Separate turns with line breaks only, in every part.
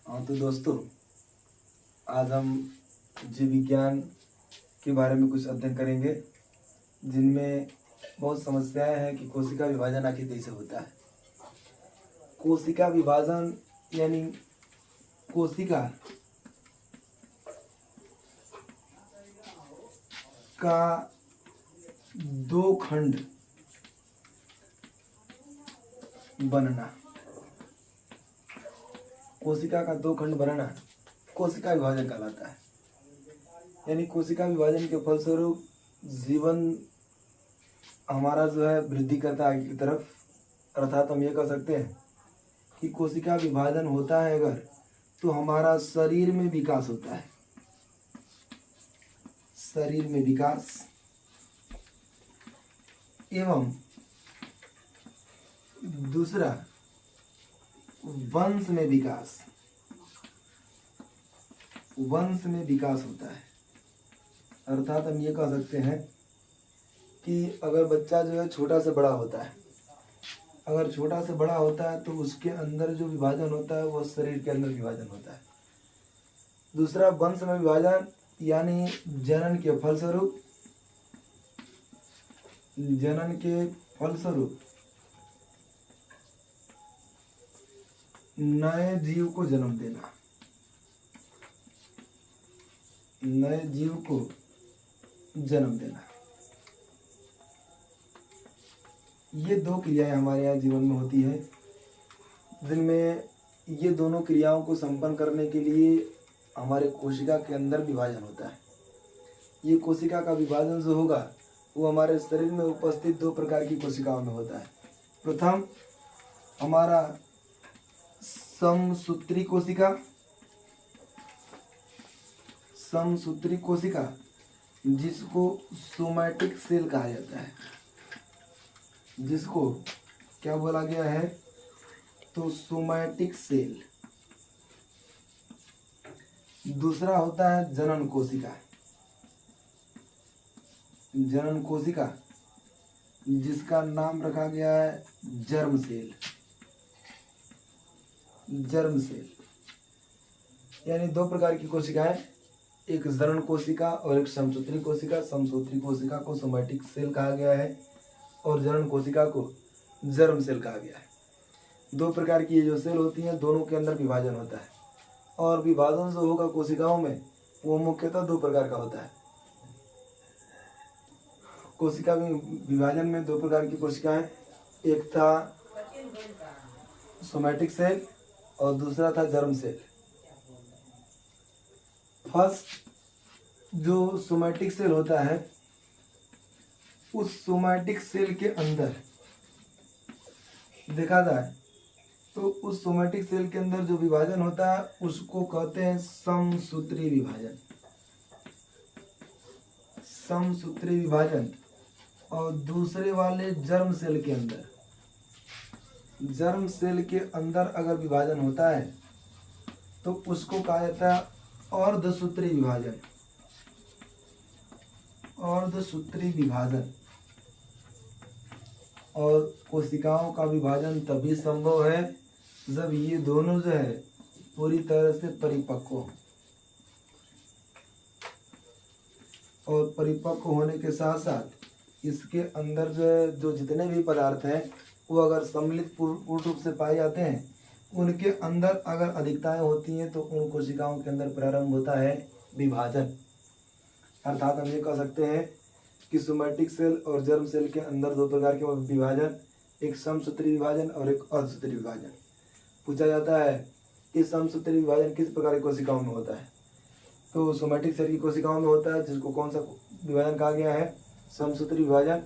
हाँ तो दोस्तों, आज हम जीव विज्ञान के बारे में कुछ अध्ययन करेंगे, जिनमें बहुत समस्याएं हैं कि कोशिका विभाजन आखिर कैसे होता है। कोशिका विभाजन यानी कोशिका का दो खंड बनना। कोशिका का दो खंड बनना कोशिका विभाजन कहलाता है। यानी कोशिका विभाजन के फलस्वरूप जीवन हमारा जो है वृद्धि करता है आगे की तरफ। अर्थात हम ये कह सकते हैं कि कोशिका विभाजन होता है अगर, तो हमारा शरीर में विकास होता है। शरीर में विकास एवं दूसरा वंश में विकास। वंश में विकास होता है। अर्थात हम ये कह सकते हैं कि अगर बच्चा जो है छोटा से बड़ा होता है, अगर छोटा से बड़ा होता है तो उसके अंदर जो विभाजन होता है वो शरीर के अंदर विभाजन होता है। दूसरा वंश में विभाजन यानी जनन के फलस्वरूप, जनन के फलस्वरूप नए जीव को जन्म देना। नए जीव को जन्म देना। ये दो क्रियाएं हमारे यहाँ जीवन में होती है, जिनमें ये दोनों क्रियाओं को संपन्न करने के लिए हमारे कोशिका के अंदर विभाजन होता है। ये कोशिका का विभाजन जो होगा वो हमारे शरीर में उपस्थित दो प्रकार की कोशिकाओं में होता है। प्रथम हमारा समसूत्री कोशिका, समसूत्री कोशिका जिसको सोमैटिक सेल कहा जाता है, जिसको क्या बोला गया है, तो सोमैटिक सेल। दूसरा होता है जनन कोशिका, जनन कोशिका जिसका नाम रखा गया है जर्म सेल। जर्म सेल यानी दो प्रकार की कोशिकाएं, एक जनन कोशिका और एक समसूत्री कोशिका। समसूत्री कोशिका को सोमैटिक सेल कहा गया है और जनन कोशिका को जर्म सेल कहा गया है। दो प्रकार की ये जो सेल होती हैं, दोनों के अंदर विभाजन होता है। और विभाजन जो होगा कोशिकाओं में वो मुख्यतः दो प्रकार का होता है। कोशिका विभाजन में दो प्रकार की कोशिकाएं, एक था सोमैटिक सेल और दूसरा था जर्म सेल। फर्स्ट जो सोमैटिक सेल होता है, उस सोमैटिक सेल के अंदर देखा जाए तो उस सोमैटिक सेल के अंदर जो विभाजन होता है उसको कहते हैं समसूत्री विभाजन। समसूत्री विभाजन। और दूसरे वाले जर्म सेल के अंदर, जर्म सेल के अंदर अगर विभाजन होता है तो उसको कहा जाता है अर्धसूत्री विभाजन। अर्धसूत्री विभाजन। और कोशिकाओं का विभाजन तभी संभव है जब ये दोनों जो है पूरी तरह से परिपक्व हो। और परिपक्व होने के साथ साथ इसके अंदर जो है जो जितने भी पदार्थ हैं वो अगर सम्मिलित पूर्ण रूप से पाए जाते हैं, उनके अंदर अगर अधिकताएं होती हैं तो उन कोशिकाओं के अंदर प्रारंभ होता है विभाजन। अर्थात हम ये कह सकते हैं कि सोमैटिक सेल और जर्म सेल के अंदर दो प्रकार के विभाजन, एक समसूत्री विभाजन और एक अर्धसूत्री विभाजन। पूछा जाता है कि समसूत्री विभाजन किस प्रकार की कोशिकाओं में होता है, तो सोमैटिक सेल की कोशिकाओं में होता है, जिसको कौन सा विभाजन कहा गया है, समसूत्री विभाजन।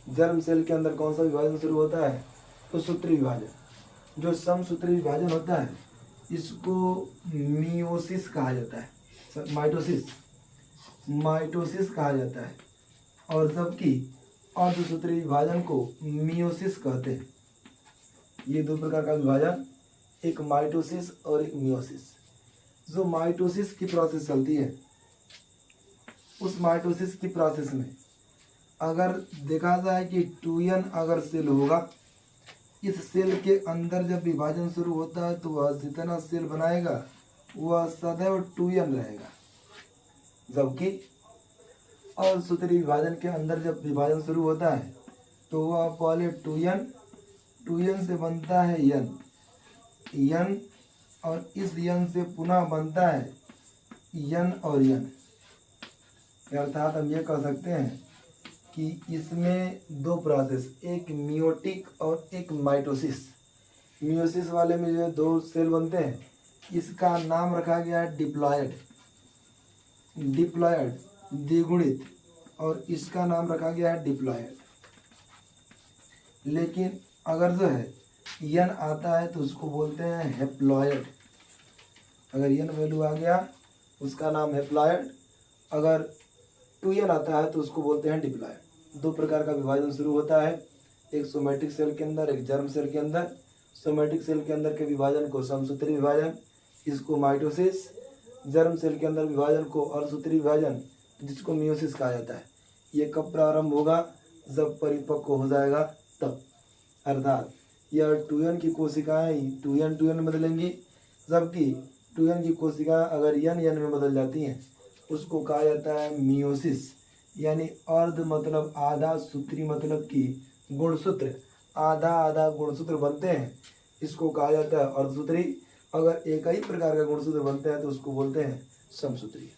जर्म सेल के अंदर कौन सा विभाजन शुरू होता है, तो सूत्री विभाजन। जो समसूत्री विभाजन होता है इसको मियोसिस कहा जाता है, माइटोसिस, माइटोसिस कहा जाता है। और जबकि अर्धसूत्री विभाजन को मियोसिस कहते हैं। ये दो प्रकार का विभाजन, एक माइटोसिस और एक मियोसिस। जो माइटोसिस की प्रोसेस चलती है, उस माइटोसिस की प्रोसेस में अगर देखा जाए कि 2n अगर सेल होगा, इस सेल के अंदर जब विभाजन शुरू होता है तो वह जितना सेल बनाएगा वह सदैव 2n रहेगा, जबकि असूत्री विभाजन के अंदर जब विभाजन शुरू होता है तो वह पहले 2n से बनता है n और इस n से पुनः बनता है n और n। अर्थात हम ये कह सकते हैं कि इसमें दो प्रोसेस, एक मियोटिक और एक माइटोसिस। मियोसिस वाले में जो दो सेल बनते हैं, इसका नाम रखा गया है डिप्लॉयड द्विगुणित, और इसका नाम रखा गया है डिप्लॉयड। लेकिन अगर जो है n आता है तो उसको बोलते हैं हेप्लॉयड। अगर n वैल्यू आ गया उसका नाम हेप्लॉयड, अगर 2n आता है तो उसको बोलते हैं डिप्लॉयड। दो प्रकार का विभाजन शुरू होता है, एक सोमैटिक सेल के अंदर, एक जर्म सेल के अंदर। सोमैटिक सेल के अंदर के विभाजन को समसूत्री विभाजन, इसको माइटोसिस। जर्म सेल के अंदर विभाजन को अर्धसूत्री विभाजन, जिसको मियोसिस कहा जाता है। ये कब प्रारंभ होगा? जब परिपक्व हो जाएगा तब। अर्थात यह 2n की कोशिकाएं 2n में बदलेंगी, जबकि 2n की कोशिकाएं अगर n में बदल जाती हैं उसको कहा जाता है मियोसिस। यानी अर्ध मतलब आधा, सूत्री मतलब कि गुणसूत्र, आधा आधा गुणसूत्र बनते हैं, इसको कहा जाता है अर्धसूत्री। अगर एक ही प्रकार का गुणसूत्र बनते हैं तो उसको बोलते हैं समसूत्री।